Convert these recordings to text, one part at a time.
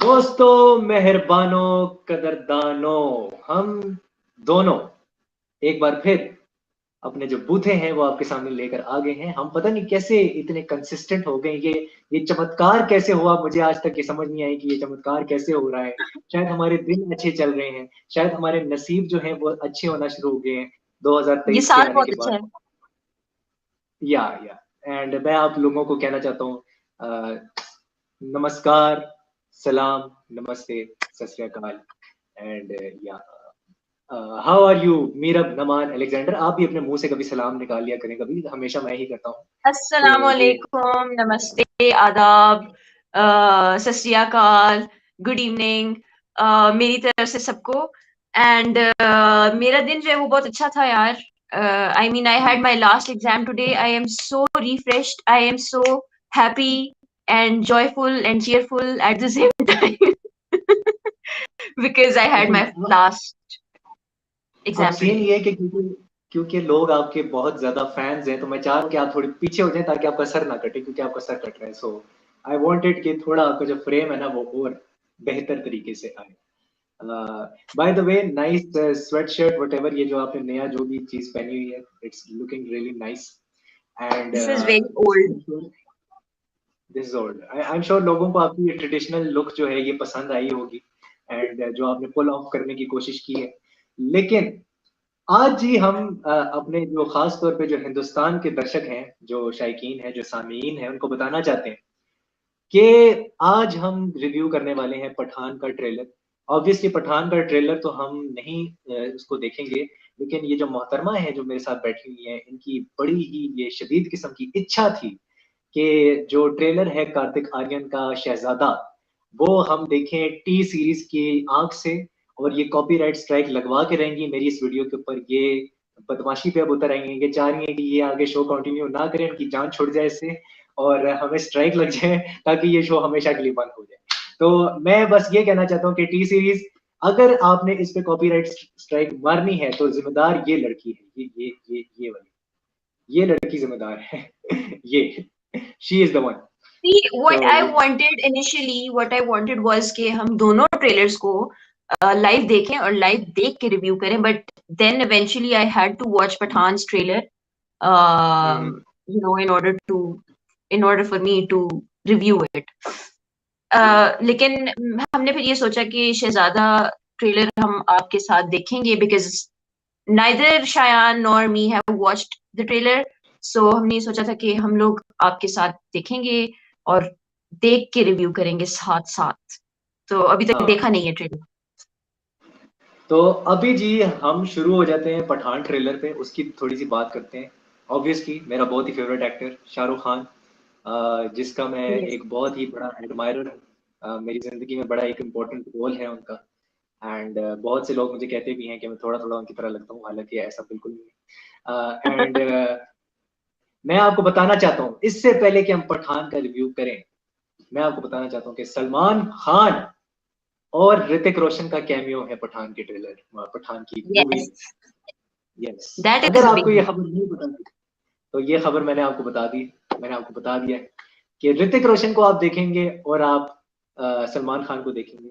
दोस्तों, मेहरबानों, कदरदानों, हम दोनों एक बार फिर अपने जो बूथे हैं वो आपके सामने लेकर आ गए हैं। हम पता नहीं कैसे इतने कंसिस्टेंट हो गए। ये चमत्कार कैसे हुआ, मुझे आज तक ये समझ नहीं आई कि ये चमत्कार कैसे हो रहा है। शायद हमारे दिन अच्छे चल रहे हैं, शायद हमारे नसीब जो है वो अच्छे होना शुरू हो गए हैं ये 2023 के साल आने बहुत के अच्छा बाद। है। या एंड मैं आप लोगों को कहना चाहता हूँ नमस्कार, सलाम, नमस्ते, सत श्री अकाल एंड या हाउ आर यू मीरब नमान अलेक्जेंडर। आप भी अपने मुंह से कभी सलाम निकाल लिया करें, कभी हमेशा मैं ही करता हूँ। अस्सलाम तो ये वालेकुम, नमस्ते, आदाब, सत श्री अकाल, गुड इवनिंग मेरी तरफ से सबको। एंड मेरा दिन जो है वो बहुत अच्छा था यार। I mean I had my last exam today. I am so refreshed, I am so happy and joyful and cheerful at the same time because I had my लेकिन last अब exam सीन today. ये है कि क्योंकि लोग आपके बहुत ज्यादा फैंस हैं, तो मैं चाह रहा हूँ कि आप थोड़ी पीछे हो जाएं ताकि आपका सर ना कटे, क्योंकि आपका सर कट रहा है। सो आई वांटेड कि थोड़ा आपका जो फ्रेम है ना वो और बेहतर तरीके से आए। Bye the way, nice sweat shirt what, ये जो आपने नया जो भी चीज पहनी हुई है, it's looking really nice and This is very old. This is old. I am sure लोगों को आपकी ये ट्रेडिशनल लुक जो है ये पसंद आई होगी एंड जो आपने पुल ऑफ करने की कोशिश की है। लेकिन आज ही हम अपने जो खास तौर पे जो हिंदुस्तान के दर्शक हैं, जो शायकीन हैं, जो सामीन हैं, उनको बताना चाहते हैं कि आज हम रिव्यू करने वाले हैं पठान का ट्रेलर। ऑब्वियसली पठान का ट्रेलर तो हम नहीं उसको देखेंगे, लेकिन ये जो मोहतरमा है जो मेरे साथ बैठी हुई है, इनकी बड़ी ही ये शदीद किस्म की इच्छा थी कि जो ट्रेलर है कार्तिक आर्यन का शहजादा, वो हम देखें टी सीरीज की आंख से। और ये कॉपीराइट स्ट्राइक लगवा के रहेंगी मेरी इस वीडियो के ऊपर। ये बदमाशी पे अब उतर आएंगे, ये चाह रही है कि ये आगे शो कंटिन्यू ना करें, उनकी जान छुट जाए इससे और हमें स्ट्राइक लग जाए ताकि ये शो हमेशा के लिए बंद हो जाए। तो मैं बस ये कहना चाहता हूँ कि टी सीरीज, अगर आपने इस पे कॉपीराइट स्ट्राइक मारनी है तो जिम्मेदार ये लड़की है, ये वाली, ये लड़की जिम्मेदार है ये she is the one. See, what तो I ये wanted initially, what I wanted was कि हम दोनों ट्रेलर्स को लाइव देखें और लाइव देख के रिव्यू करें, but then eventually I had to watch Pathaan's trailer, hmm, you know, in order for me to review it. लेकिन हमने फिर ये सोचा कि शहजादा ट्रेलर हम आपके साथ देखेंगे because neither Shayan nor me have watched the trailer. So हमने ये सोचा था कि हम लोग आपके साथ देखेंगे और देख के रिव्यू करेंगे साथ साथ। तो अभी तक हाँ। देखा नहीं है ट्रेलर। तो अभी जी हम शुरू हो जाते हैं पठान ट्रेलर पे, उसकी थोड़ी सी बात करते हैं। ऑब्वियसली मेरा बहुत ही फेवरेट एक्टर शाहरुख खान, जिसका मैं Yes. एक बहुत ही बड़ा एडमायरर हूँ। मेरी जिंदगी में बड़ा एक इम्पोर्टेंट रोल है उनका एंड बहुत से लोग मुझे कहते भी हैं कि मैं थोड़ा थोड़ा उनकी तरह लगता हूँ, हालांकि ऐसा बिल्कुल नहीं है। एंड मैं आपको बताना चाहता हूँ, इससे पहले कि हम पठान का रिव्यू करें, मैं आपको बताना चाहता हूँ कि सलमान खान और ऋतिक रोशन का कैमियो है पठान के ट्रेलर, पठान की मूवी में। Yes, यस, that अगर is a आपको big ये deal. खबर नहीं पता थी तो ये खबर मैंने आपको बता दी। मैंने आपको बता दिया है कि ऋतिक रोशन को आप देखेंगे और आप सलमान खान को देखेंगे।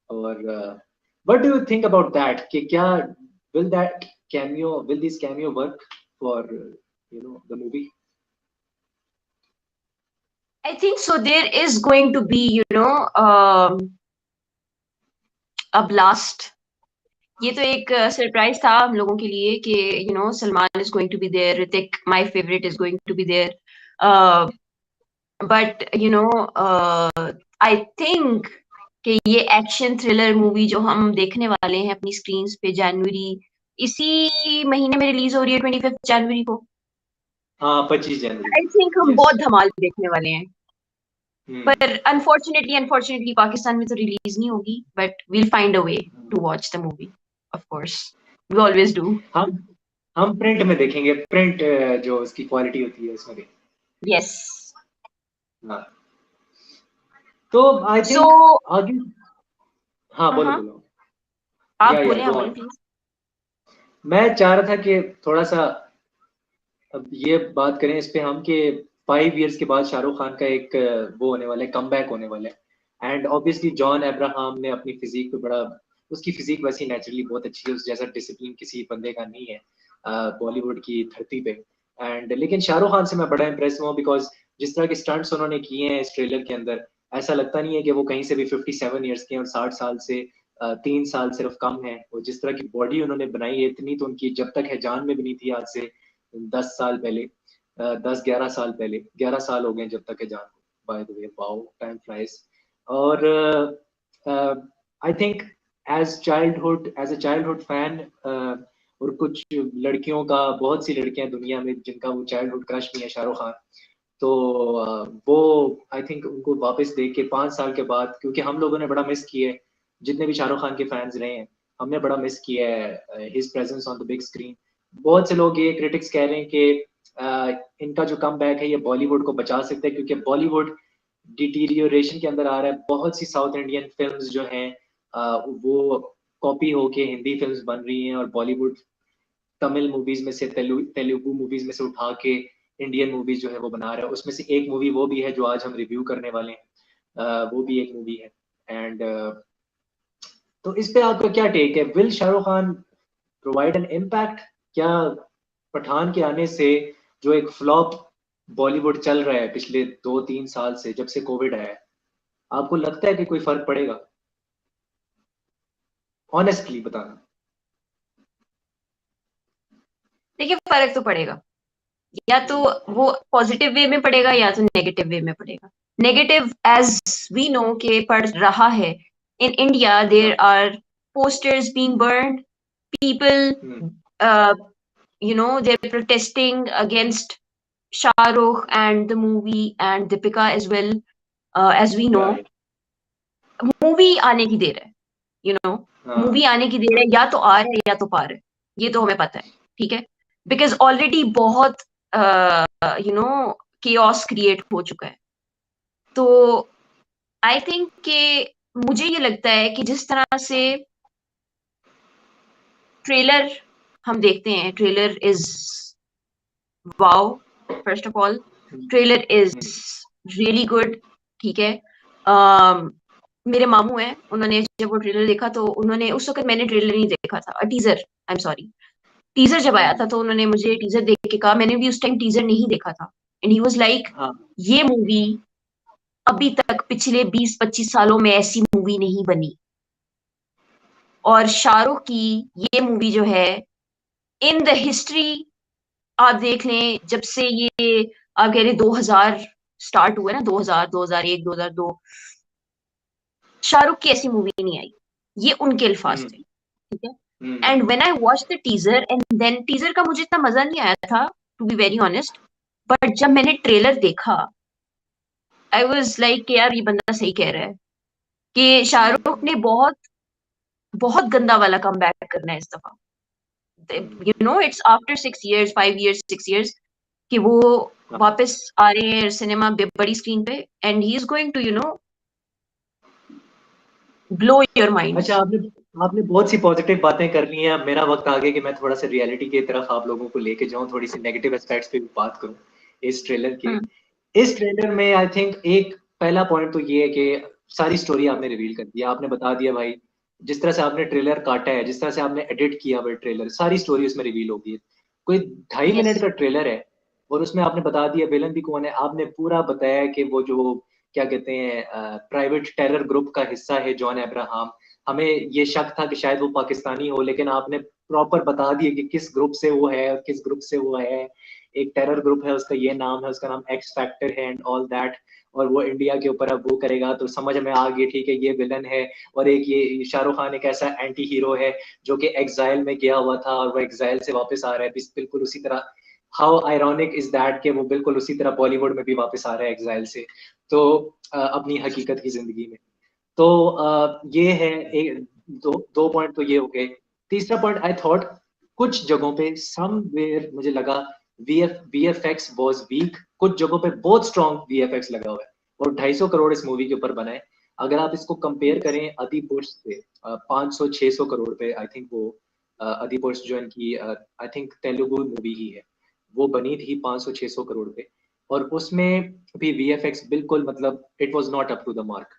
और what do you think about that, कि क्या will this cameo work for the movie? I think so. There is going to be, a blast. ये तो एक सरप्राइज था हम लोगों के लिए कि Salman is going to be there, Hrithik my favourite is going to be there, but I think कि ये एक्शन थ्रिलर मूवी जो हम देखने वाले हैं अपनी स्क्रीन्स पे जनवरी, इसी महीने में रिलीज हो रही है 25 जनवरी को। हाँ, 25 जनवरी। आई थिंक हम यस। बहुत धमाल देखने वाले हैं। हम्म। पर अनफॉर्चुनेटली पाकिस्तान में तो रिलीज नहीं होगी, but we'll find a way to watch the movie, of course we always do. हम हम प्रिंट में देखेंगे, प्रिंट जो उसकी क्वालिटी होती है उसमें देखेंगे। यस। हाँ, तो आई सो थिंक आगे। हाँ, बोलो हाँ, बोलो। आप या बोले, गो आप बोले ऑन। प्लीज। मैं चाह रहा था कि थोड़ा सा अब ये बात करें इस पे हम कि 5 इयर्स के बाद शाहरुख खान का एक वो होने वाला है, कमबैक होने वाला है। एंड ऑब्वियसली जॉन अब्राहम ने अपनी फिजिक पे बड़ा, उसकी फिजिक वैसी नेचुरली बहुत अच्छी है, उस जैसा डिसिप्लिन किसी बंदे का नहीं है बॉलीवुड की धरती पे। एंड लेकिन शाहरुख खान से मैं बड़ा इंप्रेस हुआ बिकॉज जिस तरह के स्टंट्स उन्होंने किए हैं इस ट्रेलर के अंदर, ऐसा लगता नहीं है कि वो कहीं से भी 57 ईयर्स के हैं और 60 साल से 3 साल सिर्फ कम है। और जिस तरह की बॉडी उन्होंने बनाई है, इतनी तो उनकी जब तक है जान में भी नहीं थी, आज से 10 साल पहले, 10-11 साल पहले, 11 साल हो गए जब तक है जान को। By the way, wow, time flies. और I think as a childhood fan, और कुछ लड़कियों का, बहुत सी लड़कियां दुनिया में जिनका वो चाइल्डहुड क्रश भी है शाहरुख खान, तो वो आई थिंक उनको वापस देख के 5 साल के बाद, क्योंकि हम लोगों ने बड़ा मिस किया है, जितने भी शाहरुख खान के फैंस रहे हैं, हमने बड़ा मिस किया है his presence on the big screen. बहुत से लोग ये क्रिटिक्स कह रहे हैं कि इनका जो कम बैक है ये बॉलीवुड को बचा सकता है, क्योंकि बॉलीवुड डिटीरियोरेशन के अंदर आ रहा है। बहुत सी साउथ इंडियन फिल्म्स जो हैं वो कॉपी होके हिंदी फिल्म्स बन रही हैं, और बॉलीवुड तमिल मूवीज में से, तेलुगु मूवीज में से उठा के इंडियन मूवीज जो है वो बना रहा है। उसमें से एक मूवी वो भी है जो आज हम रिव्यू करने वाले हैं, वो भी एक मूवी है। एंड तो इस पे आपका क्या टेक है? Will Shahrukh Khan provide an impact? क्या पठान के आने से जो एक फ्लॉप बॉलीवुड चल रहा है पिछले 2-3 साल से, जब से कोविड आया है, आपको लगता है कि कोई फर्क पड़ेगा? ऑनेस्टली बताना। देखिए फर्क तो पड़ेगा, या तो वो पॉजिटिव वे में पड़ेगा या तो नेगेटिव वे में पड़ेगा। नेगेटिव एज वी नो के पड़ रहा है। In India there are posters being burned, people they're protesting against Shahrukh and the movie and Deepika as well. As we know, movie आने की देर है, मूवी आने की देर है, या तो आ रहा है या तो पार है, ये तो हमें पता है, ठीक है। बिकॉज ऑलरेडी बहुत केओस क्रिएट हो चुका है। तो आई थिंक कि मुझे ये लगता है कि जिस तरह से ट्रेलर हम देखते हैं, trailer is wow, first of all trailer is really good, ठीक है। मेरे मामू हैं, उन्होंने जब वो ट्रेलर देखा तो उन्होंने, उस वक्त मैंने ट्रेलर नहीं देखा था, teaser, I am sorry, teaser जब आया था तो उन्होंने मुझे टीजर देख के कहा, मैंने भी उस टाइम टीजर नहीं देखा था, एंड ही वाज लाइक, ये मूवी अभी तक पिछले 20-25 सालों में ऐसी मूवी नहीं बनी, और शाहरुख की ये मूवी जो है इन द हिस्ट्री, आप देख लें जब से ये, आप कह रहे 2000 स्टार्ट हुआ ना, 2000, 2001, 2002, शाहरुख की ऐसी मूवी नहीं आई, ये उनके अल्फाज थे, ठीक है। And when I watch the teaser, and then teaser का मुझे इतना मजा नहीं आया था, to be very honest, but जब मैंने ट्रेलर देखा, आई वाज लाइक यार ये बंदा सही कह रहा है कि शाहरुख ने बहुत बहुत गंदा वाला कम बैक करना है इस दफा। It's after 6 years, 5 years, 6 years कि वो वापस आ रहे हैं सिनेमा बड़ी स्क्रीन पे, and he is going to blow your mind. अच्छा, आपने बहुत सी पॉजिटिव बातें कर ली हैं। अब मेरा वक्त आ गया कि मैं थोड़ा सा रियलिटी की तरफ आप लोगों को लेके जाऊं, थोड़ी सी नेगेटिव एस्पेक्ट्स पे भी बात करूं इस ट्रेलर के। इस ट्रेलर में आई थिंक एक पहला पॉइंट तो ये है कि सारी स्टोरी आपने रिवील कर दिया, आपने बता दिया भाई, जिस तरह से आपने ट्रेलर काटा है, जिस तरह से आपने एडिट किया वो ट्रेलर, सारी स्टोरी उसमें रिवील होगी। कोई 2.5 मिनट का ट्रेलर है और उसमें आपने बता दिया विलन भी कौन है, आपने पूरा बताया कि वो जो क्या कहते हैं प्राइवेट टेरर ग्रुप का हिस्सा है जॉन अब्राहम। हमें ये शक था कि शायद वो पाकिस्तानी हो, लेकिन आपने प्रॉपर बता दिया कि किस ग्रुप से वो है और किस ग्रुप से वो है। एक टेरर ग्रुप है, उसका ये नाम है, उसका नाम एक्स फैक्टर है एंड ऑल दैट, और वो इंडिया के ऊपर अब वो करेगा, तो समझ में आ गई, ठीक है ये विलन है। और एक ये शाहरुख खान एक ऐसा एंटी हीरो है जो कि एग्जाइल में गया हुआ था और वो एग्जाइल से वापस आ रहा है, बिल्कुल उसी तरह। हाउ आयरॉनिक इज दैट कि वो बिल्कुल उसी तरह बॉलीवुड में भी वापस आ रहा है एग्जाइल से, तो अपनी हकीकत की जिंदगी में। तो ये है एक, दो पॉइंट तो ये हो गए। तीसरा पॉइंट, आई थॉट कुछ जगहों पे समवेयर मुझे लगा वीएफएक्स वाज वीक, कुछ जगहों पे बहुत स्ट्रॉन्ग वीएफएक्स लगा हुआ है, और 250 करोड़ इस मूवी के ऊपर बना है। अगर आप इसको कंपेयर करें अधिपुरुष से, 500-600 करोड़ पे आई थिंक वो अधिपुरुष जो इनकी आई थिंक तेलुगु मूवी ही है, वो बनी थी 500-600 करोड़ पे, और उसमें भी वीएफएक्स बिल्कुल मतलब it was not up to the mark.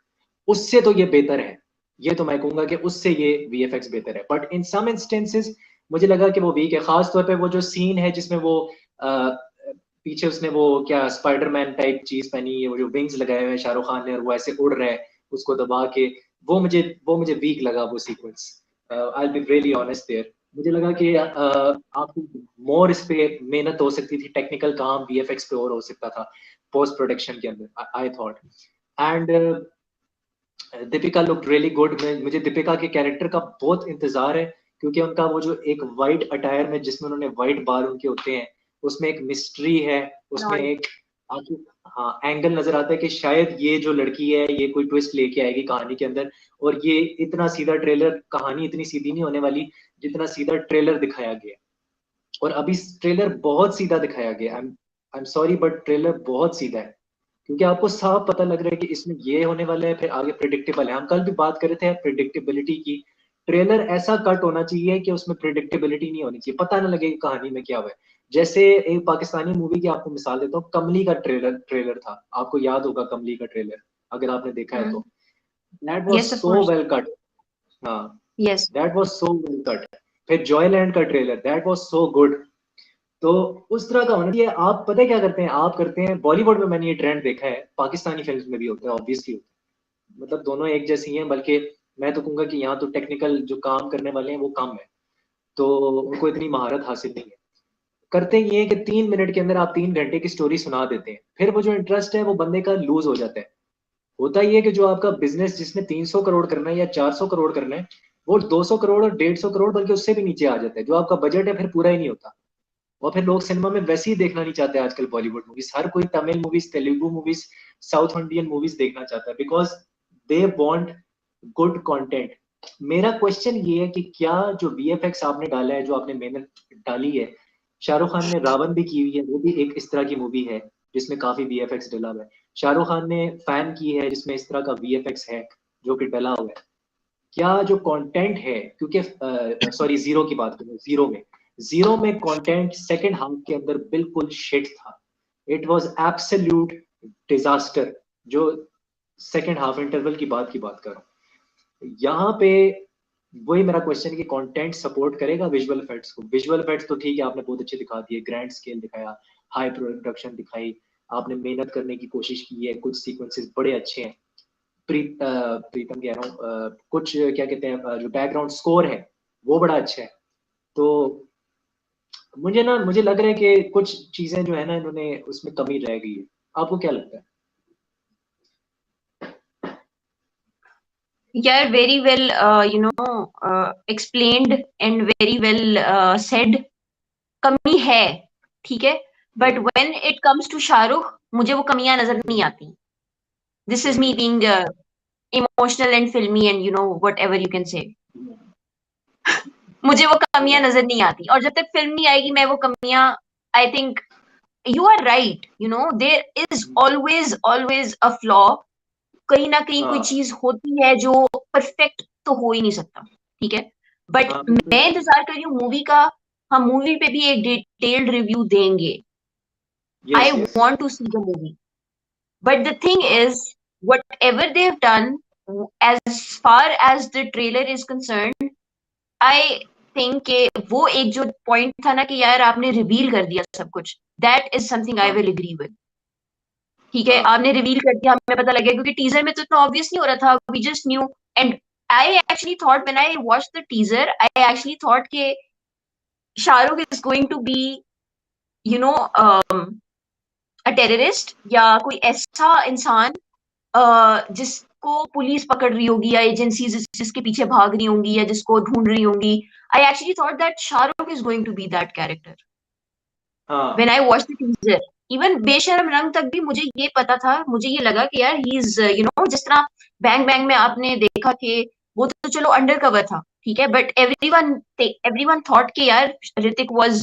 उससे तो ये बेहतर है, ये तो मैं कहूंगा कि उससे ये VFX बेहतर है। बट इन सम इंस्टेंसेस मुझे लगा कि वो वीक है, खास तौर पे वो जो सीन है जिसमें वो पीछे उसने वो क्या स्पाइडरमैन टाइप चीज पहनी है, वो जो विंग्स लगाए हुए हैं शाहरुख खान ने और वो ऐसे उड़ रहा है उसको दबा के, वो मुझे वीक लगा वो सीक्वेंस। I will be really honest there. मुझे लगा कि आपको मोर इस पे मेहनत हो सकती थी, टेक्निकल काम VFX पे और हो सकता था पोस्ट प्रोडक्शन के अंदर, I thought. And Deepika look really good. मुझे दीपिका के कैरेक्टर का बहुत इंतजार है, क्योंकि उनका वो जो एक वाइट अटायर में जिसमें उन्होंने वाइट बाल उनके होते हैं, उसमें एक मिस्ट्री है, उसमें एक आपको हाँ एंगल नजर आता है कि शायद ये जो लड़की है ये कोई ट्विस्ट लेके आएगी कहानी के अंदर। और ये इतना सीधा ट्रेलर, कहानी इतनी सीधी नहीं होने वाली जितना सीधा ट्रेलर दिखाया गया। और अभी ट्रेलर बहुत सीधा दिखाया गया। I am sorry but trailer बहुत सीधा है, क्योंकि आपको साफ पता लग रहा है कि इसमें ये होने वाला है, फिर आगे प्रिडिक्टेबल है। हम कल भी बात कर रहे थे प्रिडिक्टेबिलिटी की। ट्रेलर ऐसा कट होना चाहिए कि उसमें प्रिडिक्टेबिलिटी नहीं होनी चाहिए, पता ना लगे कि कहानी में क्या हुआ है। जैसे एक पाकिस्तानी मूवी की आपको मिसाल देता हूँ, कमली का ट्रेलर ट्रेलर था, आपको याद होगा कमली का ट्रेलर, अगर आपने देखा है तो। That was Yes, of so course. Well cut. हाँ, Yes. That was so well cut. फिर जॉयलैंड का trailer, that was so good. तो उस तरह का होना चाहिए। आप पता है क्या करते हैं, आप करते हैं बॉलीवुड में, मैंने ये ट्रेंड देखा है, पाकिस्तानी फिल्म में भी होता है ऑब्वियसली, मतलब दोनों एक जैसी हैं, बल्कि मैं तो कहूंगा कि यहाँ तो टेक्निकल जो काम करने वाले हैं वो कम है, तो उनको इतनी महारत हासिल नहीं है। करते ये है कि 3 मिनट के अंदर आप 3 घंटे की स्टोरी सुना देते हैं, फिर वो जो इंटरेस्ट है वो बंदे का लूज हो जाता है। होता ये है कि जो आपका बिजनेस जिसने 300 करोड़ करना है या 400 करोड़ करना है, वो 200 करोड़ और 150 करोड़ बल्कि उससे भी नीचे आ जाता है, जो आपका बजट है फिर पूरा ही नहीं होता। और फिर लोग सिनेमा में वैसे ही देखना नहीं चाहते आजकल बॉलीवुड मूवीज, हर कोई Tamil movies, Telugu movies, south Indian movies देखना चाहता है, because they want good content. मेरा क्वेश्चन ये है कि क्या जो VFX आपने डाला है, जो आपने मेहनत डाली है, शाहरुख खान ने रावण भी की हुई है, वो भी एक इस तरह की मूवी है जिसमें काफी VFX डला हुआ है। शाहरुख खान ने फैन की है जिसमें इस तरह का VFX है जो कि डला हुआ है। क्या जो कंटेंट है, क्योंकि सॉरी जीरो की बात करूं, जीरो में कंटेंट सेकंड हाफ के अंदर बिल्कुल शिट था। It was absolute disaster. जो सेकंड हाफ इंटरवल की बात कर रहा हूं यहाँ पे, वही मेरा क्वेश्चन है कि कंटेंट सपोर्ट करेगा विजुअल इफेक्ट्स को। विजुअल इफेक्ट्स तो ठीक है, आपने बहुत अच्छे दिखा दिए, ग्रैंड स्केल दिखाया, हाई प्रोडक्शन दिखाई, आपने मेहनत करने की कोशिश की है, कुछ सीक्वेंसेस बड़े अच्छे हैं। प्रीतम कह रहा हूँ, कुछ क्या कहते हैं, जो बैकग्राउंड स्कोर है वो बड़ा अच्छा है। तो मुझे लग रहा है कि कुछ चीजें जो है ना इन्होंने उसमें कमी रह गई है। आपको क्या लगता है? Yeah, very well, explained and very well said. कमी है, ठीक है, but hmm, when it comes to Shahrukh मुझे वो कमियां नजर नहीं आती. This is me hmm, being emotional and filmi and whatever you can say. मुझे वो कमियां yeah, नजर नहीं आती, और जब तक फिल्म नहीं आएगी मैं वो कमियां, I think you are right, there is always always a flaw. कहीं ना कहीं कोई हाँ, चीज होती है जो परफेक्ट तो हो ही नहीं सकता, ठीक है, बट हाँ, मैं बिल्कुल। इंतजार कर रही हूँ मूवी का. हम मूवी पे भी एक डिटेल्ड रिव्यू देंगे. Yes, I yes. Want to see the movie, but the thing हाँ, is whatever they have done, as far as the trailer is concerned, I think कि वो एक जो पॉइंट था ना कि यार आपने रिवील कर दिया सब कुछ, दैट इज समथिंग आई हाँ, विल एग्री विद. ठीक है, हाँ, आपने रिवील कर दिया, हमें पता लग गया, क्योंकि टीजर में तो इतना ऑब्वियस नहीं हो रहा था, we just knew. And I actually thought when I watched the teaser, I actually thought कि Shahrukh is going to be you know a terrorist, या कोई ऐसा इंसान जिसको पुलिस पकड़ रही होगी, या एजेंसीज जिसके पीछे भाग रही होंगी, या जिसको ढूंढ रही होंगी. I actually thought that Shahrukh is going to be that character when हाँ, I watch the teaser. Even Besharam Rang तक भी मुझे ये पता था, मुझे ये लगा कि यार ही इज जिस तरह बैंग बैंग में आपने देखा कि वो तो चलो अंडर कवर था, ठीक है, बट एवरीवन थॉट कि यार Hrithik was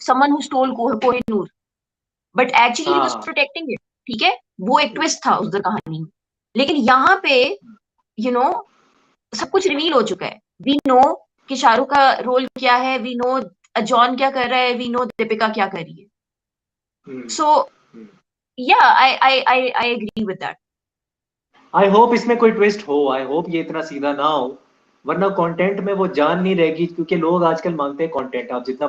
someone who stole Kohinoor, but actually he was हाँ, प्रोटेक्टिंग इट. ठीक है, वो एक ट्विस्ट था उस कहानी में. लेकिन यहाँ पे यू नो सब कुछ रिवील हो चुका है. वी नो कि शाहरुख का रोल क्या है, वी नो जॉन क्या कर रहा है, वी नो दीपिका क्या कर रही है. हम्म, सो हम्म, yeah, I agree with that. I hope इसमें कोई ट्विस्ट हो, आई होप ये इतना सीधा ना हो, वरना कंटेंट में वो जान नहीं रहेगी, क्योंकि लोग आजकल मांगते हैं कंटेंट। आप जितना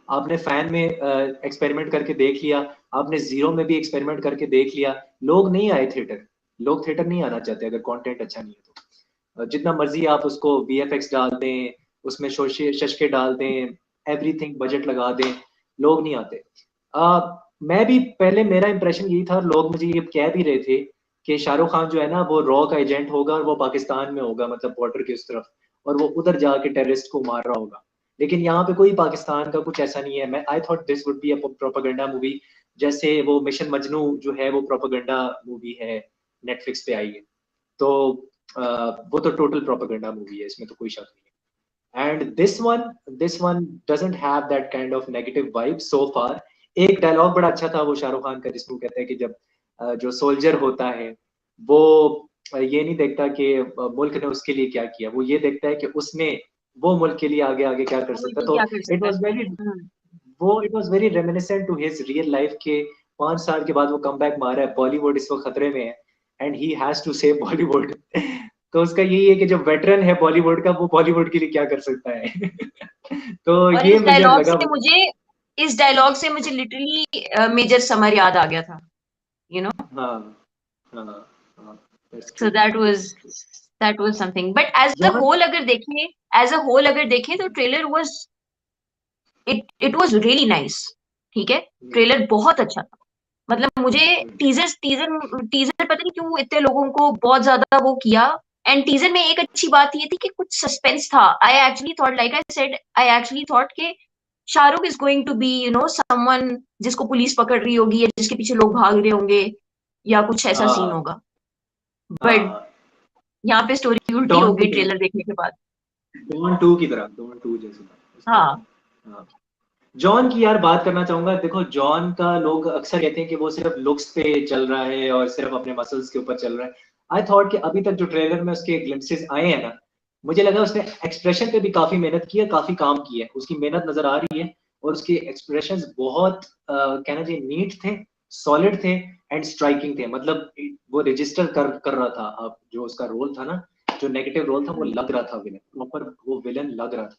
आपने फैन में एक्सपेरिमेंट करके देख लिया, आपने जीरो में भी एक्सपेरिमेंट करके देख लिया, लोग नहीं आए थिएटर, लोग थिएटर नहीं आना चाहते अगर कंटेंट अच्छा नहीं है तो। जितना मर्जी आप उसको वीएफएक्स डाल दें, उसमें शोशे शशके डाल दें, एवरीथिंग बजट लगा दें, लोग नहीं आते। मैं भी पहले मेरा इंप्रेशन यही था, लोग मुझे ये कह भी रहे थे कि शाहरुख खान जो है ना वो रॉ का एजेंट होगा और वो पाकिस्तान में होगा, मतलब बॉर्डर की उस तरफ, और वो उधर जाके टेररिस्ट को मार रहा होगा। लेकिन यहाँ पे कोई पाकिस्तान का कुछ ऐसा नहीं है। मैं I thought this would be a propaganda movie, जैसे वो मिशन मजनू जो है वो प्रोपेगेंडा मूवी है, नेटफ्लिक्स पे आई है। तो वो तो टोटल प्रोपेगेंडा मूवी है, इसमें तो कोई शक नहीं है। And this one doesn't have that kind of negative vibe so far. एक डायलॉग बड़ा अच्छा था वो शाहरुख खान का, जिसमें वो कहता है कि जब जो सोल्जर होता है वो ये नहीं देखता कि मुल्क ने उसके लिए क्या किया, वो ये देखता है कि उसने वो मुल्क के लिए आगे आगे क्या कर मुल्क सकता। में तो क्या कर इट सकता वाज वेरी है। वो it was very reminiscent to his real life के 5 साल के बाद वो कम बैक मारा है, बॉलीवुड इस वक्त खतरे में है and he has to save Bollywood. तो उसका यही है कि जो वेटरन है बॉलीवुड का, वो बॉलीवुड के लिए क्या कर सकता है। तो और ये मुझे लगा। इस डायलॉग से मुझे लिटरली मेजर समर याद आ गया था, यू नो। हाँ हाँ हाँ, that's so true. That was something, but John as a whole अगर देखें तो trailer was it was really nice. ठीक है, ट्रेलर बहुत अच्छा था। मतलब मुझे टीजर टीजर पता नहीं क्यों इतने लोगों को बहुत ज्यादा वो किया। एंड टीजर में एक अच्छी बात ये थी कि कुछ सस्पेंस था। I actually thought, like I said, I actually thought कि Shahrukh is going to be someone जिसको पुलिस पकड़ रही होगी या जिसके पीछे लोग भाग रहे होंगे या कुछ ऐसा सीन हाँ होगा। बट हाँ, यहाँ पे स्टोरी उल्टी हो डॉन की गई तरह, ट्रेलर देखने के बाद। डॉन टू की तरह, डॉन टू जैसे था उस तरह। हाँ, हाँ, जॉन की यार बात करना चाहूंगा। देखो जॉन का लोग अक्सर कहते हैं कि वो सिर्फ लुक्स पे चल रहा है और सिर्फ अपने मसल्स के ऊपर चल रहा है। आई थॉट कि अभी तक जो ट्रेलर में उसके ग्लिम्पसेस आए हैं ना, मुझे लगा उसने एक्सप्रेशन पे भी काफी मेहनत की है, काफी काम किया है, उसकी मेहनत नजर आ रही है। और उसके एक्सप्रेशंस बहुत कहना चाहिए नीट थे, सॉलिड थे एंड स्ट्राइकिंग थे। मतलब वो रजिस्टर कर रहा था। अब जो उसका रोल था ना, जो नेगेटिव रोल था, वो लग रहा था विलन, प्रॉपर वो विलन लग रहा था।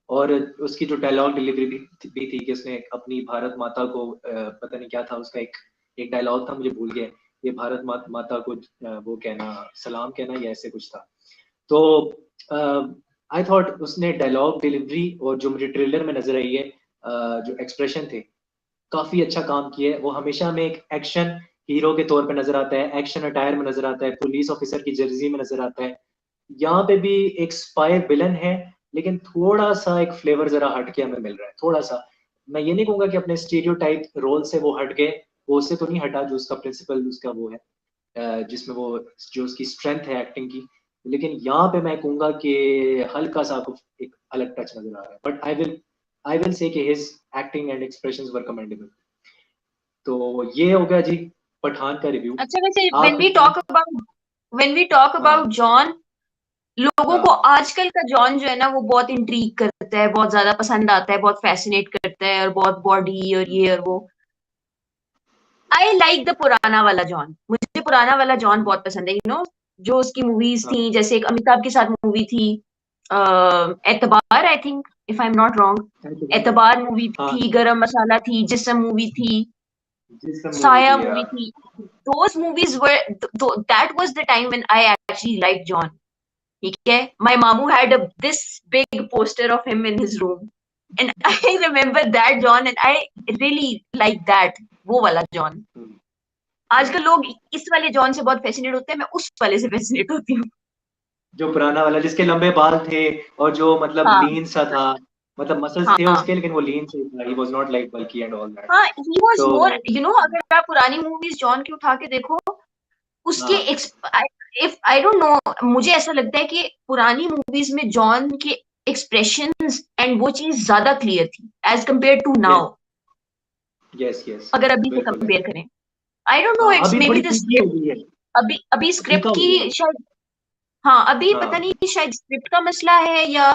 और उसकी जो डायलॉग डिलीवरी भी थी कि उसने अपनी भारत माता को पता नहीं क्या था उसका, एक एक डायलॉग था, मुझे भूल गया। ये भारत माता को वो कहना, सलाम कहना, या ऐसे कुछ था। तो आई थॉट उसने डायलॉग डिलीवरी और जो मुझे ट्रेलर में नजर आई है जो एक्सप्रेशन थे, काफी अच्छा काम किया है। वो हमेशा में एक एक्शन हीरो के तौर पे नजर आता है, एक्शन अटायर में नजर आता है, पुलिस ऑफिसर की जर्सी में नजर आता है। यहाँ पे भी एक स्पाई विलन है, लेकिन थोड़ा सा एक फ्लेवर जरा हटके हमें मिल रहा है, थोड़ा सा। मैं ये नहीं कहूंगा कि अपने स्टीरियोटाइप रोल से वो हट गए, वो उससे तो नहीं हटा जो उसका प्रिंसिपल उसका वो है, जिसमें वो जो उसकी स्ट्रेंथ है एक्टिंग की। लेकिन यहाँ पे मैं कहूंगा कि हल्का सा कुछ एक अलग टच नजर आ रहा है, बट आई विल से कि his acting and expressions were commendable. तो ये हो गया जी पठान का रिव्यू। अच्छा। वैसे आप कुछ कहें? व्हेन वी टॉक अबाउट हाँ जॉन, लोगों को हाँ, आजकल का जॉन जो है ना वो बहुत इंट्रीग करता है, बहुत ज्यादा पसंद आता है, बहुत फैसिनेट करता है, और बहुत बॉडी और ये और वो। आई लाइक द पुराना वाला जॉन। मुझे पुराना वाला जॉन बहुत पसंद है, जो उसकी मूवीज हाँ थी, जैसे एक अमिताभ के साथ मूवी थी एतबार, I think, if I am not wrong. एतबार मूवी हाँ, थी, गरम मसाला थी, जिस्म मूवी थी, जिस सब मूवी साया थी मूवी यार। थी। those movies were that was the time when I actually liked John. ठीक है, my mamu had this big poster of him in his room, and I remember that John, and I really like that, वो वाला John. आजकल लोग इस वाले John से बहुत फैसिनेट होते हैं, मैं उस वाले से फैसिनेट होती हूँ। जो पुराना वाला जिसके लंबे बाल थे और जो मतलब हाँ लीन सा था, मतलब मसल्स थे हाँ उसके, लेकिन वो लीन से था, he was not like bulky and all that. हाँ, ही वॉज तो मोर, अगर आप पुरानी मूवीज जॉन की उठा के देखो, उसके हाँ, इफ आई डोंट नो, मुझे ऐसा लगता है कि पुरानी मूवीज में जॉन के एक्सप्रेशंस एंड वो चीज ज्यादा क्लियर थी as compare to yes now. Yes yes, अगर अभी से बिल्कुल कंपेयर बिल्कुल। करें, आई डोंट नो, हाँ, इट्स अभी मे बी थोड़ी द तीखी हो स्क्रिप्ट। गई है। अभी तीखा स्क्रिप्ट हो गया है। की शायद, हाँ अभी पता हाँ, नहीं, शायद स्क्रिप्ट का मसला है या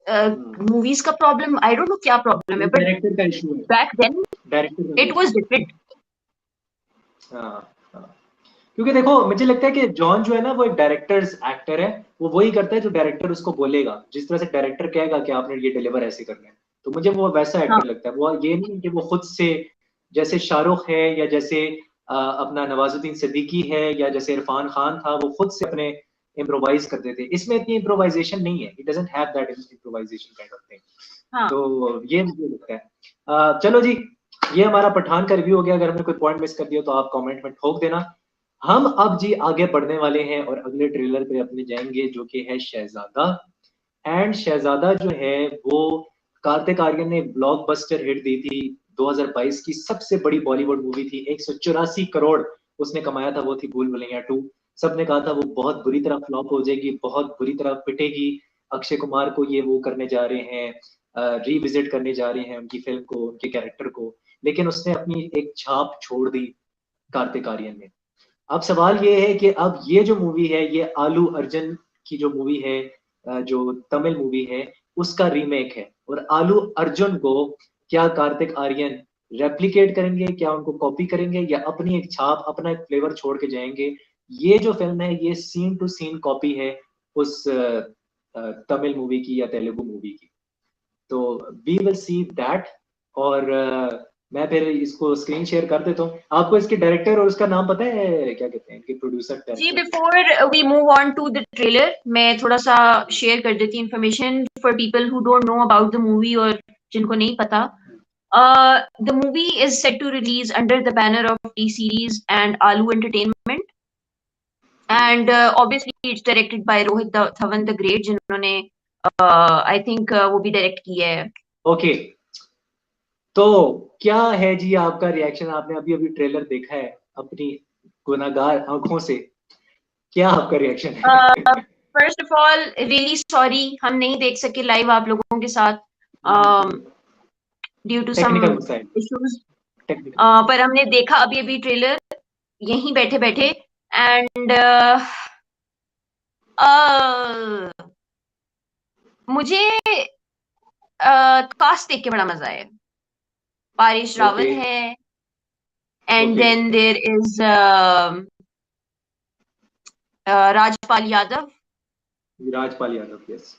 मूवीज का प्रॉब्लम, आई डोंट नो क्या प्रॉब्लम है, ये बट डायरेक्टर का इशू है, बैक देन डायरेक्टर का इट इशू वाज है। डिफरेंट। हाँ हाँ। क्योंकि देखो मुझे लगता है कि जॉन जो है ना वो एक डायरेक्टर्स एक्टर है, वो वही करता है जो डायरेक्टर उसको बोलेगा, जिस तरह से डायरेक्टर कहेगा कि आपने ये डिलीवर ऐसे करना है, तो मुझे वो वैसा हाँ एक्टर लगता है। वो ये नहीं कि वो खुद से, जैसे शाहरुख है या जैसे अपना नवाजुद्दीन सिद्दीकी है या जैसे इरफान खान था, वो खुद से अपने इम्प्रोवाइज करते थे। इसमें इतनी इम्प्रोवाइजेशन नहीं है, it doesn't have that improvisation kind of thing. हाँ। तो ये मुझे लगता है। चलो जी, ये हमारा पठान का रिव्यू हो गया। अगर हमने कोई पॉइंट मिस कर दिया तो आप कमेंट में ठोक देना। हम अब जी आगे बढ़ने वाले हैं और अगले ट्रेलर पे अपने जाएंगे, जो कि है शहजादा। एंड शहजादा जो है वो कार्तिक आर्यन ने ब्लॉकबस्टर हिट दी थी, 2022 की सबसे बड़ी बॉलीवुड मूवी थी, 184 करोड़ उसने कमाया था। वो थी भूल भुलैया 2। सबने कहा था वो बहुत बुरी तरह फ्लॉप हो जाएगी, बहुत बुरी तरह पिटेगी। अक्षय कुमार को ये वो करने जा रहे हैं, रिविजिट करने जा रहे हैं उनकी फिल्म को, उनके कैरेक्टर को। लेकिन उसने अपनी एक छाप छोड़ दी कार्तिक आर्यन ने। अब सवाल ये है कि अब ये जो मूवी है, ये आलू अर्जुन की जो मूवी है, जो तमिल मूवी है, उसका रीमेक है। और आलू अर्जुन को क्या कार्तिक आर्यन रेप्लिकेट करेंगे, क्या उनको कॉपी करेंगे, या अपनी एक छाप, अपना एक फ्लेवर छोड़ के जाएंगे? ये जो फिल्म है ये सीन टू सीन कॉपी है उस तमिल मूवी की या तेलुगु मूवी की। तो वी विल सी दैट। और मैं फिर इसको स्क्रीन शेयर कर देता हूँ आपको। इसके डायरेक्टर और उसका नाम पता है, क्या कहते हैं इनके producer ji, director? Before we move on to the trailer, मैं थोड़ा सा शेयर कर देती information for people who don't know about the movie, और जिनको नहीं पता। The movie is set to release under the banner of T Series and Alu Entertainment, and obviously it's directed by Rohit Dhawan the Great, जिन्होंने I think वो भी direct किया है। Okay, तो क्या है जी आपका रिएक्शन? आपने अभी अभी ट्रेलर देखा है अपनी गुनाहगार आंखों से, क्या आपका रिएक्शन है? First of all really sorry, हम नहीं देख सके लाइव आप लोगों के साथ ड्यू टू सम टेक्निकल मसाइल, इश्यूज। टेक्निकल। पर हमने देखा अभी अभी ट्रेलर यहीं बैठे बैठे, एंड मुझे कास्ट देख के बड़ा मजा आया। पारिश ओके रावल है, and okay. Then there is Rajpal Yadav. Rajpal Yadav, yes.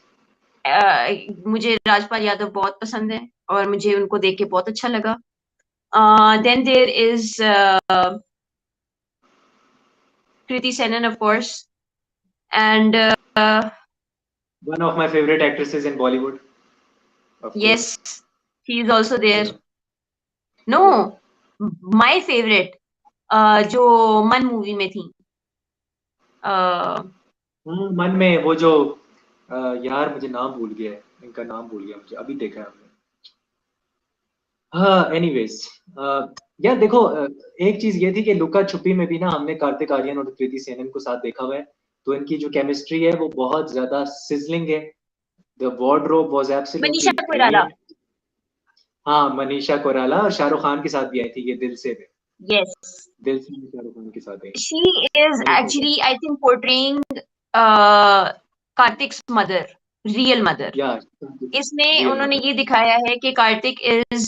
मुझे राजपाल यादव बहुत पसंद है और मुझे उनको देख के बहुत अच्छा लगा। Then there is Kriti Sanon of course, and one of my favourite actresses in Bollywood, of yes, course. He is also there. No, yeah my favourite जो मन मूवी में थी। मन में वो जो यार मुझे नाम भूल गया है, इनका नाम भूल गया मुझे, अभी देखा है हमने। हाँ एनीवेज, यार देखो, एक चीज ये थी कि लुका छुपी में भी ना हमने कार्तिक आर्यन और कृति सेनन को साथ देखा हुआ है, तो इनकी जो केमिस्ट्री है वो बहुत ज्यादा सिजलिंग है। The wardrobe was absolutely Manisha Koirala. Brilliant. हाँ, मनीषा कोइराला और शाहरुख खान के साथ भी आई थी ये दिल से में। यस, दिल से में शाहरुख खान के साथ आई थी। she is बड़ी actually खूबसूरत। I think portraying Kartik's mother, real mother. या इसमें रियल उन्होंने मदर। ये दिखाया है कि Kartik is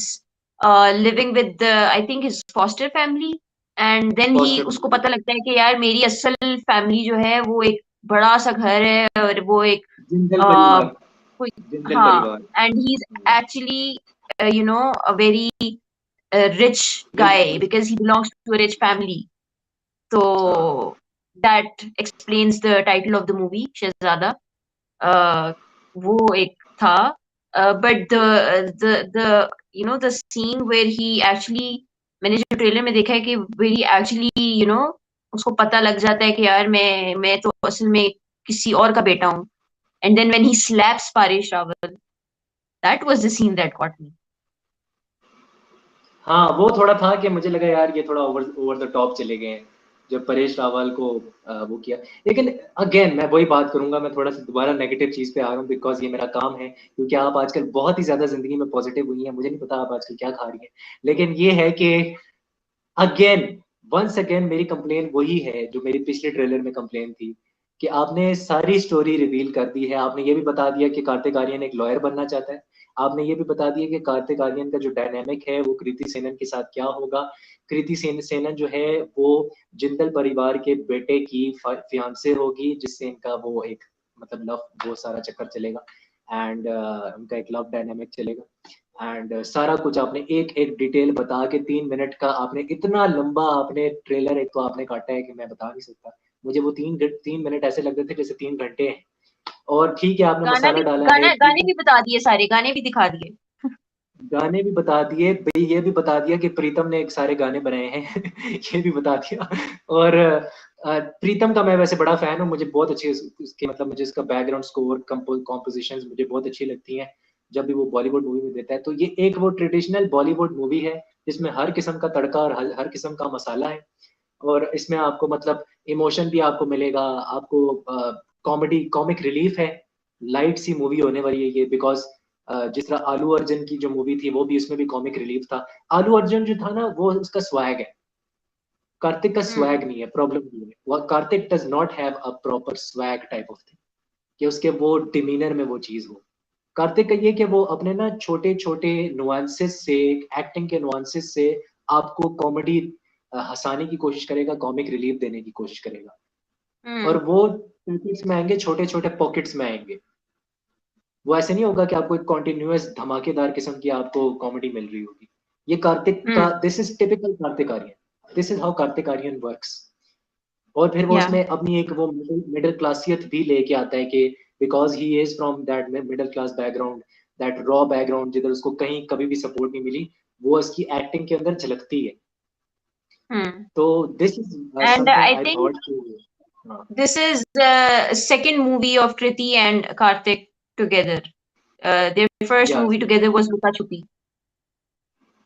living with I think his foster family, and then he foster उसको मदर। पता लगता है कि यार मेरी असल फैमिली जो है वो एक बड़ा सा घर है, और वो एक जिंदल uh, परिवार। कोई, जिंदल हाँ, परिवार। And he is actually you know a very rich rich guy person. because he belongs to a rich family. So हाँ that explains the title of the movie, Shehzada. वो एक था, but the you know the scene where he actually, मैंने जो trailer में देखा है कि where he actually उसको पता लग जाता है कि यार मैं तो असल में किसी और का बेटा हूँ, and then when he slaps Parish Rawal, that was the scene that got me. हाँ, वो थोड़ा था कि मुझे लगा यार ये थोड़ा ओवर ओवर द टॉप चले गए हैं जब परेश रावल को वो किया। लेकिन अगेन मैं वही बात करूंगा, मैं थोड़ा सा दोबारा नेगेटिव चीज पे आ रहा हूँ, बिकॉज ये मेरा काम है। क्योंकि आप आजकल बहुत ही ज्यादा जिंदगी में पॉजिटिव हुई हैं, मुझे नहीं पता आप आजकल क्या खा रही हैं, लेकिन ये है कि अगेन, वंस अगेन मेरी कंप्लेन वही है जो मेरी पिछले ट्रेलर में कंप्लेन थी, कि आपने सारी स्टोरी रिवील कर दी है। आपने ये भी बता दिया कि कार्तिक आर्यन एक लॉयर बनना चाहता है। आपने ये भी बता दिया कि कार्तिक आर्यन का जो डायनेमिक है वो कृति सेनन के साथ क्या होगा। कृति सेनन जो है वो जिंदल परिवार के बेटे की फियांसे होगी, जिससे इनका वो एक मतलब लव वो सारा चक्कर चलेगा एंड उनका एक लव डायनेमिक चलेगा एंड सारा कुछ आपने एक एक डिटेल बता के 3 मिनट का आपने इतना लंबा आपने ट्रेलर एक तो आपने काटा है कि मैं बता नहीं सकता। मुझे वो 3 मिनट ऐसे लग रहे थे जैसे 3 घंटे हैं। और ठीक है आपने गाना मसाला भी डाला है, गाना ठीक गाने है भी बता दिए, सारे गाने भी दिखा दिए। गाने भी बता दिए भाई, ये भी बता दिया कि प्रीतम ने एक सारे गाने बनाए हैं ये भी बता दिया। और प्रीतम का मैं वैसे बड़ा फैन हूँ, मुझे बहुत अच्छी उसकी मतलब मुझे इसका बैकग्राउंड स्कोर कॉम्पोजिशन मुझे बहुत अच्छी लगती हैं जब भी वो बॉलीवुड मूवी में देता है। तो ये एक वो ट्रेडिशनल बॉलीवुड मूवी है जिसमें हर किस्म का तड़का और हर किस्म का मसाला है। और इसमें आपको मतलब इमोशन भी आपको मिलेगा, आपको कॉमेडी कॉमिक रिलीफ है। लाइट सी मूवी होने वाली है ये, बिकॉज जिस तरह आलू अर्जुन की जो मूवी थी वो भी उसमें भी कॉमिक रिलीफ था। आलू अर्जुन जो था ना वो उसका स्वैग है, कार्तिक का हम्म स्वैग नहीं है, प्रॉब्लम नहीं है। वो Kartik does not have a proper swag type of thing कि उसके वो डिमीनर में वो चीज हो। कार्तिक का ये कि वो अपने ना छोटे छोटे नुआंसेस से, एक्टिंग के नुआंसेस से आपको कॉमेडी हंसाने की कोशिश करेगा, कॉमिक रिलीफ देने की कोशिश करेगा। हम्म और वो पॉकेट्स में आएंगे, छोटे छोटे पॉकेट्स में आएंगे। वो ऐसे नहीं होगा कि आपको एक कॉन्टिन्यूअस धमाकेदार किस्म की आपको कॉमेडी मिल रही होगी। ये कार्तिक का, hmm this is typical Kartik Aaryan, this is how Kartik Aaryan works. और फिर वो या उसमें अपनी एक वो मिडिल क्लासियत भी लेके आता है कि because he is from that middle class background, that raw background जिधर उसको कहीं कभी भी सपोर्ट नहीं मिली, वो उसकी एक्टिंग के अंदर झलकती है। हम्म तो this is and something I I think thought too. this is the second movie of Kriti and Karthik together. Their first या movie together was Luka Chupi.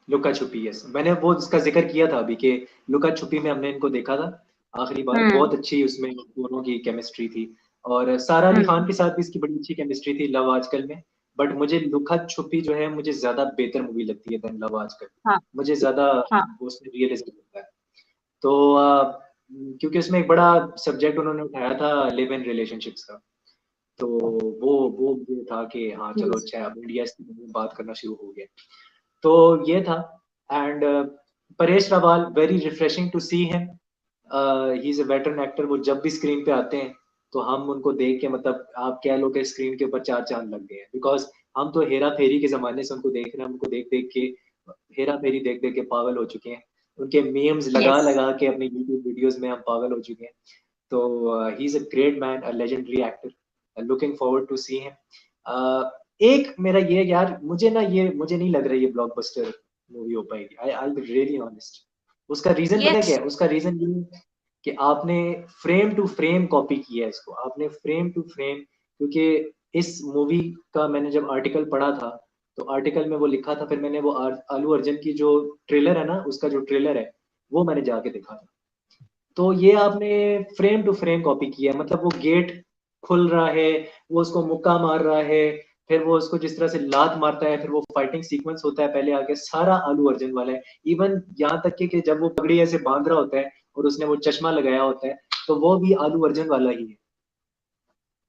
लुका छुपी, यस मैंने वो उसका जिक्र किया था अभी कि लुका छुपी में हमने इनको देखा था आखिरी बार, Hmm. बहुत अच्छी उसमें दोनों की केमिस्ट्री थी। और सारा अली खान Hmm. के साथ भी इसकी बड़ी अच्छी केमिस्ट्री थी लव आजकल में। बट मुझे लुका छुपी जो है मुझे ज्यादा बेहतर मूवी लगती है देन लव आजकल। हाँ मुझे ज्यादा हाँ उसमें रियलिज्म लगता है। तो क्योंकि उसमें एक बड़ा सब्जेक्ट उन्होंने उठाया था लिव इन रिलेशनशिप्स का। तो वो ये था कि हाँ चलो yes. अच्छा अब इंडिया इसके बारे में बात करना शुरू हो गया। तो ये था and Paresh Rawal very refreshing to see him. He is a veteran actor, वो जब भी स्क्रीन पे आते हैं तो हम उनको देख के मतलब आप कह लो कि स्क्रीन के ऊपर चार चांद लग गए हैं। बिकॉज हम तो हेरा फेरी के जमाने से उनको देख रहे हैं, उनको देख देख के हेरा फेरी देख देख के पागल हो चुके हैं। उनके मीम्स लगा Yes. लगा के अपने यूट्यूब वीडियोस में हम पागल हो चुके हैं। तो he is a great man, a legendary actor, looking forward to see him. एक मेरा ये यार मुझे ना ये मुझे नहीं लग रहा ये ब्लॉकबस्टर मूवी हो पाएगी, आई बी रियली ऑनेस्ट। उसका रीजन पता है क्या Yes. है? उसका रीजन ये है कि आपने फ्रेम टू फ्रेम कॉपी किया है इसको, आपने फ्रेम टू फ्रेम। क्योंकि इस मूवी का मैंने जब आर्टिकल पढ़ा था तो आर्टिकल में वो लिखा था, फिर मैंने वो आलू अर्जुन की जो ट्रेलर है ना, उसका जो ट्रेलर है वो मैंने जाके देखा था। तो ये आपने फ्रेम टू फ्रेम कॉपी किया है। मतलब वो गेट खुल रहा है, वो उसको मुक्का मार रहा है, फिर वो उसको जिस तरह से लात मारता है, फिर वो फाइटिंग सीक्वेंस होता है पहले आगे, सारा आलू अर्जुन वाला है। इवन यहाँ तक कि जब वो पगड़ी ऐसे बांध रहा होता है और उसने वो चश्मा लगाया होता है तो वो भी आलू अर्जुन वाला ही है,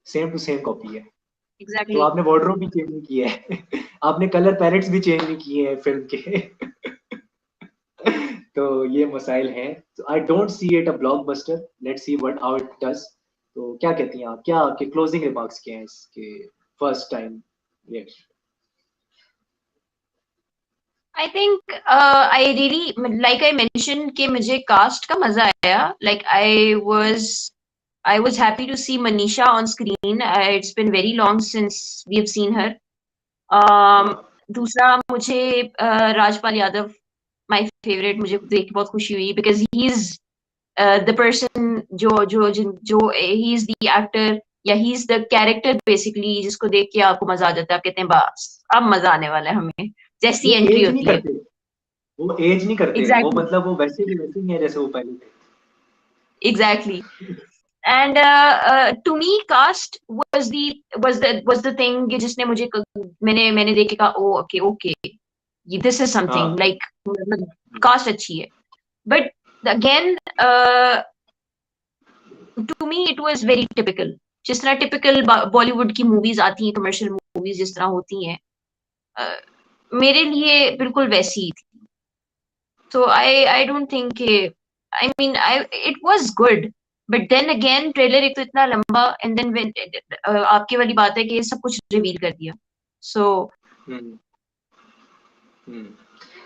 सेम टू सेम कॉपी है। तो Exactly. आपने वार्डरोब भी चेंज नहीं किया है आपने कलर पैलेट्स भी चेंज नहीं किए हैं फिल्म के तो ये मसाइल हैं। तो I don't see it a blockbuster, let's see what how it does. तो क्या कहती हैं आप, क्या आपके क्लोजिंग रिमार्क्स क्या हैं इसके first time reaction? I think I really like I mentioned कि मुझे cast का मजा आया. Like I was happy to see Manisha on screen. It's been very long since we have seen her. हाँ दूसरा मुझे राजपाल यादव माय फेवरेट, मुझे देख के बहुत खुशी हुई because he is the person जो ही इज द एक्टर या he is the character basically जिसको देख के आपको मजा आ जाता है, आप कहते हैं बस अब मजा आने वाला है हमें, जैसी वो एंट्री एज नहीं होती है. करते, वो एज नहीं करते, वो एग्जैक्टली मतलब वो वैसे भी वैसे ही है जैसे वो पहले थे। Exactly. And to me cast was the thing कि जिसने मुझे मैंने देख के कहा oh okay okay this is something हाँ लाइक, कास्ट अच्छी है. But again to me it was very typical, जिस तरह टिपिकल बॉलीवुड की मूवीज आती हैं, कमर्शियल मूवीज जिस तरह होती हैं, मेरे लिए बिल्कुल वैसी ही थी. So I don't think I mean it was good, but then again trailer एक तो इतना लंबा and then when आपकी वाली बात है कि ये सब कुछ रिवील कर दिया. So हम्म हम्म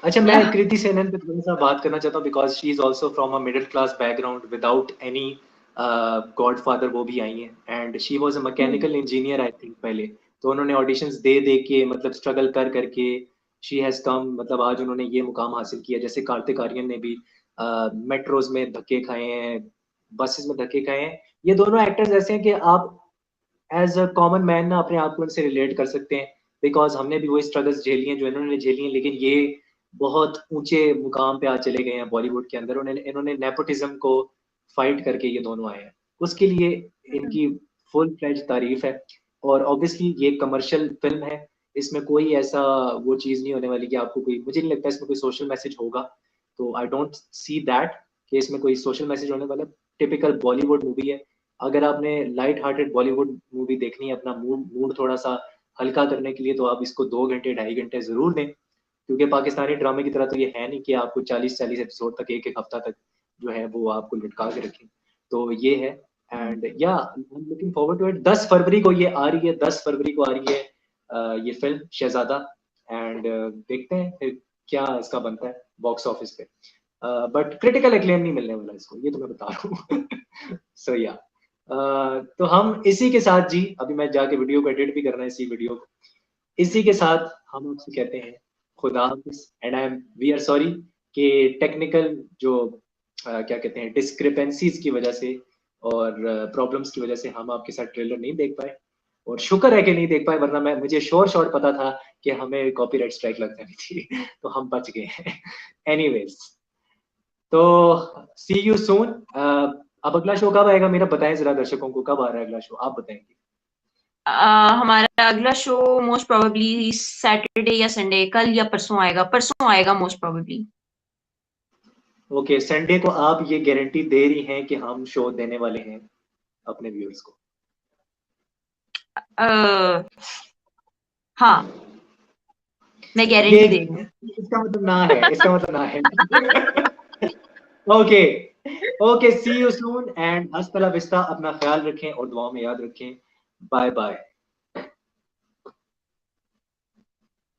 अच्छा, मैं कृति सेनन पे थोड़ा सा बात करना चाहता हूँ because she is also from a middle class background without any godfather. वो भी आई हैं and she was a mechanical engineer I think पहले. तो उन्होंने ऑडिशंस दे दे के मतलब स्ट्रगल कर करके शी हैज कम, मतलब आज उन्होंने ये मुकाम हासिल किया. जैसे कार्तिक आर्यन ने भी मेट्रोज में धक्के खाए हैं, बसेस में धक्के खाए हैं. ये दोनों एक्टर्स ऐसे हैं कि आप एज अ कॉमन मैन ना अपने आप को उनसे रिलेट कर सकते हैं बिकॉज हमने भी वही स्ट्रगल्स झेली हैं जो इन्होंने झेली हैं. लेकिन ये बहुत ऊंचे मुकाम पे आज चले गए हैं बॉलीवुड के अंदर. इन्होंने नेपोटिज्म को फाइट करके ये दोनों आए हैं. उसके लिए इनकी फुल फ्लेज तारीफ है. और ऑब्वियसली ये कमर्शियल फिल्म है, इसमें कोई ऐसा वो चीज नहीं होने वाली कि आपको कोई, मुझे नहीं लगता इसमें कोई सोशल मैसेज होगा. तो आई डोंट सी दैट कि इसमें कोई सोशल मैसेज होने वाला. टिपिकल बॉलीवुड मूवी है. अगर आपने लाइट हार्टेड बॉलीवुड मूवी देखनी है अपना मूड मूड थोड़ा सा हल्का करने के लिए, तो आप इसको 2 घंटे 2.5 घंटे जरूर दें. क्योंकि पाकिस्तानी ड्रामे की तरह तो ये है नहीं कि आपको 40-40 एपिसोड तक एक एक हफ्ता तक जो है वो आपको लटका के रखें. तो ये है. एंड या लुकिंग फॉरवर्ड टू इट. 10 फरवरी को ये आ रही है, 10 फरवरी को आ रही है ये फिल्म शहजादा. एंड देखते हैं फिर क्या इसका बनता है बॉक्स ऑफिस पे. बट क्रिटिकल एक्लेम नहीं मिलने वाला इसको, ये तो मैं बता रहा हूँ. सो या तो हम इसी के साथ जी, अभी मैं जाके वीडियो को एडिट भी करना है इसी वीडियो को. इसी के साथ हम आपसे कहते हैं खुदा हाफिज. And I am we are sorry कि टेक्निकल जो क्या कहते हैं डिस्क्रिपेंसीज की वजह से और प्रॉब्लम्स की वजह से हम आपके साथ ट्रेलर नहीं देख पाए. और शुक्र है कि नहीं देख पाए, वरना मैं मुझे श्योर शॉट पता था कि हमें कॉपीराइट स्ट्राइक लग जानी थी. तो हम बच गए हैं. एनीवेज, तो सी यू सून. अब अगला शो कब आएगा मेरा बताएं जरा दर्शकों को, कब आ रहा है अगला शो, आप बताएंगे. हमारा अगला शो मोस्ट प्रोबेबली सैटरडे या संडे, कल या परसों आएगा मोस्ट प्रोबेबली. ओके, संडे को आप ये गारंटी दे रही हैं कि हम शो देने वाले हैं अपने व्यूअर्स को. हाँ, मैं गारंटी दे रही हूँ. इसका मतलब ना है, इसका मतलब ना है. Okay okay, see you soon and हस्ता ला विस्ता. अपना ख्याल रखें और दुआ में याद रखें. Bye bye.